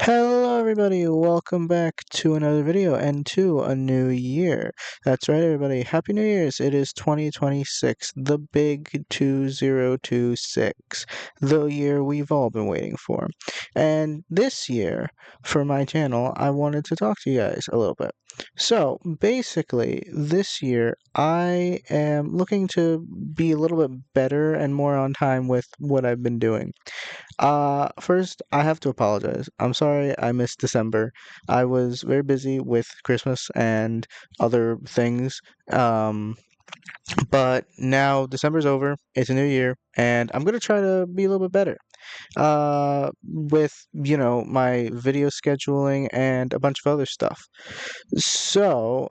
Hello, everybody. Welcome back to another video and to a new year. That's right, everybody. Happy New Year's. It is 2026, the big 2026, the year we've all been waiting for. And this year, for my channel, I wanted to talk to you guys a little bit. So, basically, this year, I am looking to be a little bit better and more on time with what I've been doing. First, I have to apologize. I'm sorry I missed December. I was very busy with Christmas and other things. Um, but now December's over. It's a new year, and I'm gonna try to be a little bit better. With my video scheduling and a bunch of other stuff. So,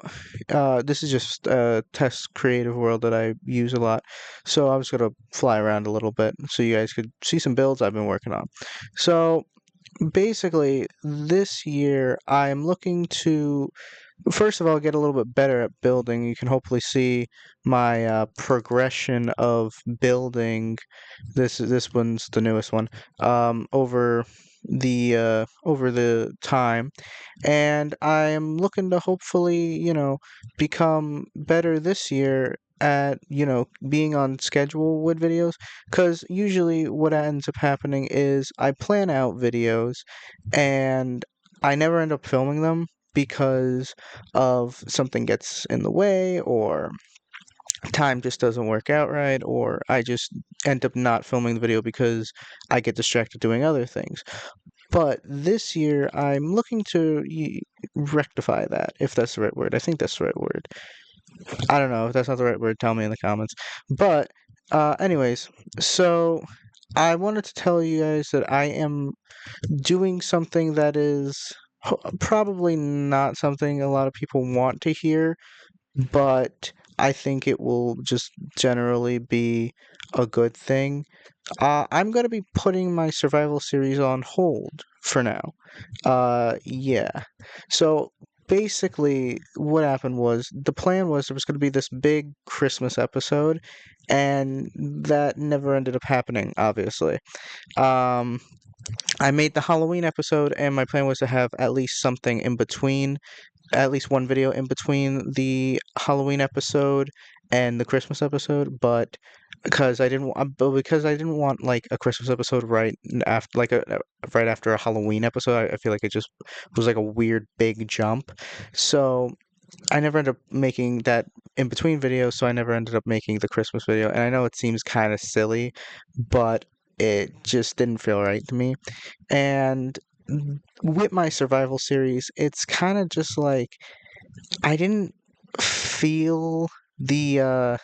this is just a test creative world that I use a lot. So I was gonna fly around a little bit so you guys could see some builds I've been working on. So basically, this year I'm looking to first of all get a little bit better at building. You can hopefully see my progression of building. This one's the newest one. Over the time, and I'm looking to hopefully, become better this year at, being on schedule with videos. Because usually what ends up happening is I plan out videos and I never end up filming them because of something gets in the way, or time just doesn't work out right, or I just end up not filming the video because I get distracted doing other things. But this year, I'm looking to rectify that, if that's the right word. I think that's the right word. I don't know. If that's not the right word, tell me in the comments. But, anyways, so I wanted to tell you guys that I am doing something that is probably not something a lot of people want to hear, but I think it will just generally be a good thing. I'm going to be putting my survival series on hold for now. Yeah. So basically, what happened was the plan was there was going to be this big Christmas episode, and that never ended up happening, obviously. Um, I made the Halloween episode, and my plan was to have at least something in between, at least one video in between the Halloween episode and the Christmas episode, but because I didn't want like a Christmas episode right after, right after a Halloween episode. I feel like it just was like a weird big jump. So I never ended up making that in between video, so I never ended up making the Christmas video. And I know it seems kind of silly, but it just didn't feel right to me. And with my survival series, it's kind of just like I didn't feel the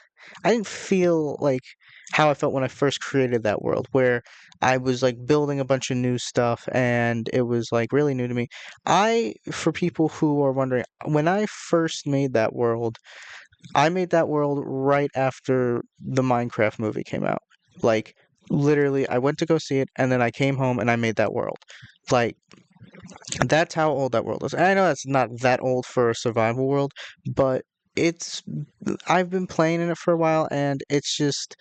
I didn't feel like how I felt when I first created that world, where I was like building a bunch of new stuff and it was like really new to me. For people who are wondering, when I first made that world, I made that world right after the Minecraft movie came out. Like, literally, I went to go see it and then I came home and I made that world. Like, that's how old that world is. And I know that's not that old for a survival world, but it's I've been playing in it for a while, and it's just,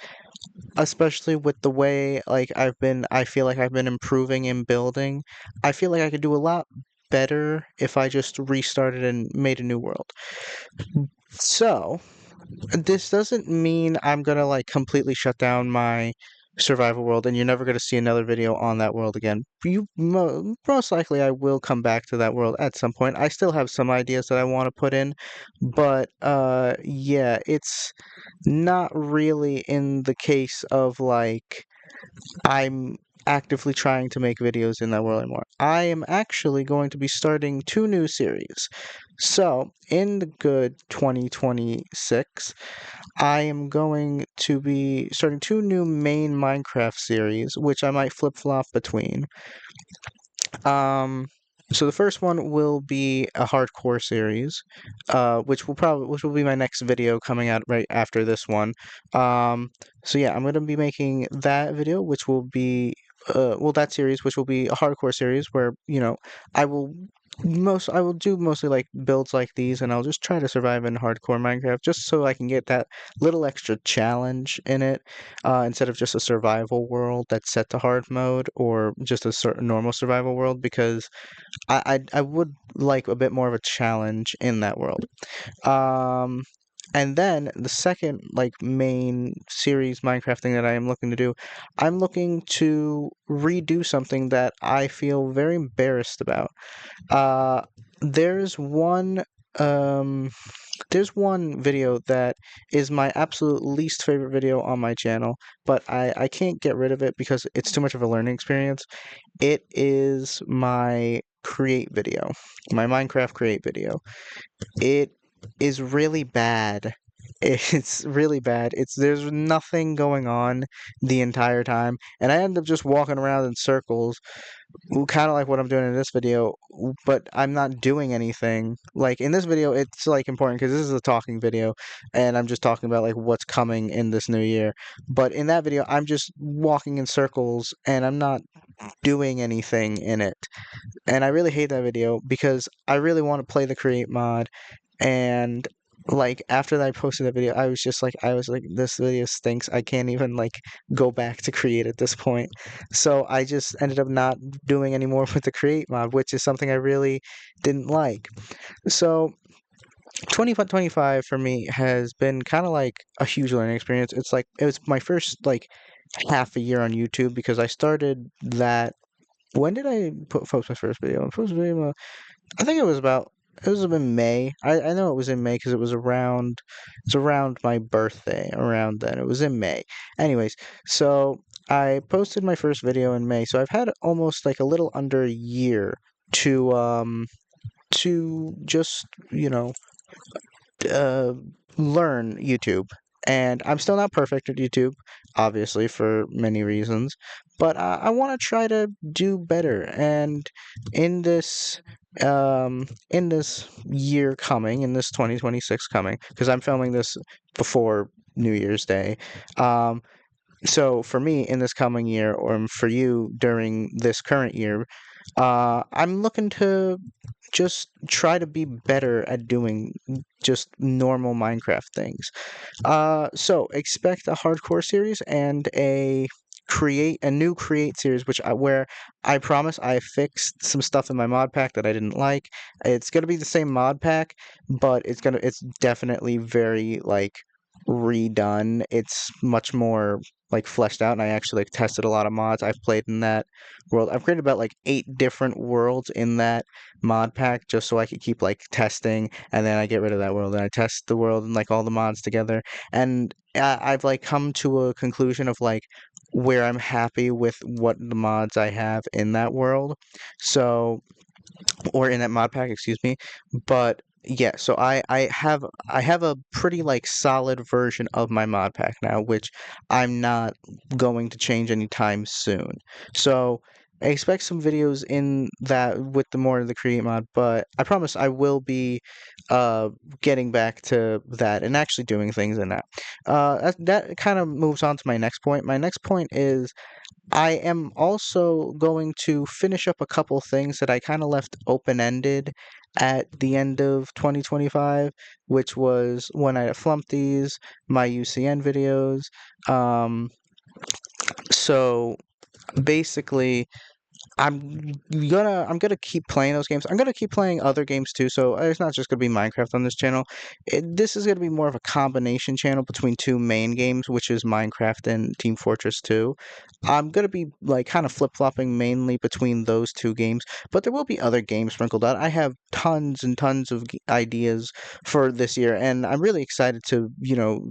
especially with the way like I feel like I've been improving in building. I feel like I could do a lot better if I just restarted and made a new world. So, this doesn't mean I'm gonna like completely shut down my survival world and you're never gonna see another video on that world again. Most likely I will come back to that world at some point. I still have some ideas that I want to put in, but yeah, it's not really in the case of like I'm actively trying to make videos in that world anymore. I am actually going to be starting two new series. So, in the good 2026, I am going to be starting two new main Minecraft series, which I might flip-flop between. Um, so the first one will be a hardcore series, which will be my next video coming out right after this one. So yeah, I'm gonna be making that video, which will be that series, which will be a hardcore series where I will I will do mostly like builds like these, and I'll just try to survive in hardcore Minecraft just so I can get that little extra challenge in it, instead of just a survival world that's set to hard mode or just a normal survival world, because I would like a bit more of a challenge in that world. Um, and then the second like main series Minecraft thing that I am looking to do, I'm looking to redo something that I feel very embarrassed about. Uh, there's one um there's one video that is my absolute least favorite video on my channel, but I can't get rid of it because it's too much of a learning experience. It is my create video, my Minecraft create video. It is really bad. It's really bad. There's nothing going on the entire time, and I end up just walking around in circles, kind of like what I'm doing in this video, but I'm not doing anything. Like in this video, it's like important because this is a talking video, and I'm just talking about like what's coming in this new year. But in that video, I'm just walking in circles, and I'm not doing anything in it. And I really hate that video because I really want to play the create mod, and like after that I posted that video, I was like, this video stinks. I can't even like go back to create at this point. So I just ended up not doing any more with the create mod, which is something I really didn't like. So 2025 for me has been kind of like a huge learning experience. It's like it was my first like half a year on YouTube because I started that. When did I post my first video? My first video, I think it was in May. I know it was in May because it's around my birthday, around then. It was in May. Anyways, so I posted my first video in May. So I've had almost like a little under a year to just, uh, learn YouTube. And I'm still not perfect at YouTube, obviously, for many reasons, but I want to try to do better. And in this, in this year coming, in this 2026 coming, because I'm filming this before New Year's Day, um, so for me in this coming year, or for you during this current year, I'm looking to just try to be better at doing just normal Minecraft things. So expect a hardcore series and a new create series, where I promise I fixed some stuff in my mod pack that I didn't like. It's gonna be the same mod pack, but it's definitely very like redone. It's much more like fleshed out, and I actually like tested a lot of mods. I've played in that world. I've created about like 8 different worlds in that mod pack just so I could keep like testing, and then I get rid of that world and I test the world and like all the mods together. And I've like come to a conclusion of like where I'm happy with what the mods I have in that world. So, or in that mod pack, excuse me. But yeah, so I have a pretty like solid version of my mod pack now, which I'm not going to change anytime soon. So I expect some videos in that with the more of the create mod, but I promise I will be uh getting back to that and actually doing things in that. That kind of moves on to my next point. My next point is I am also going to finish up a couple things that I kind of left open-ended at the end of 2025, which was when I flumped these, my UCN videos. Um, so basically, I'm gonna keep playing those games. I'm gonna keep playing other games too. So it's not just gonna be Minecraft on this channel. This is gonna be more of a combination channel between two main games, which is Minecraft and Team Fortress 2. I'm gonna be like kind of flip-flopping mainly between those two games, but there will be other games sprinkled out. I have tons and tons of ideas for this year, and I'm really excited to,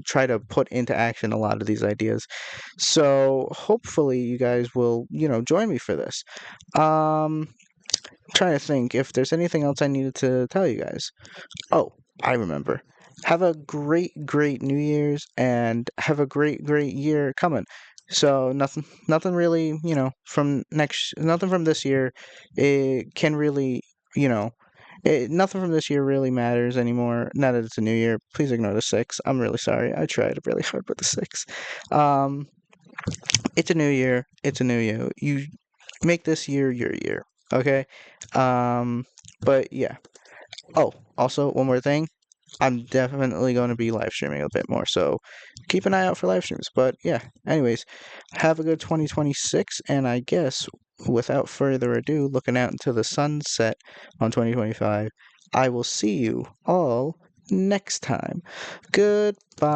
try to put into action a lot of these ideas. So hopefully you guys will, join me for this. Um, Trying to think if there's anything else I needed to tell you guys. Oh, I remember. Have a great, great New Year's and have a great, great year coming. So nothing really, nothing from this year. It can really, you know, nothing from this year really matters anymore. Now that it's a new year, please ignore the six. I'm really sorry. I tried really hard with the six. Um, it's a new year. It's a new you. You make this year your year. Okay. Um, But yeah. Oh, also one more thing. I'm definitely going to be live streaming a bit more, so keep an eye out for live streams. But yeah, anyways, have a good 2026, and I guess without further ado, looking out into the sunset on 2025, I will see you all next time. Goodbye.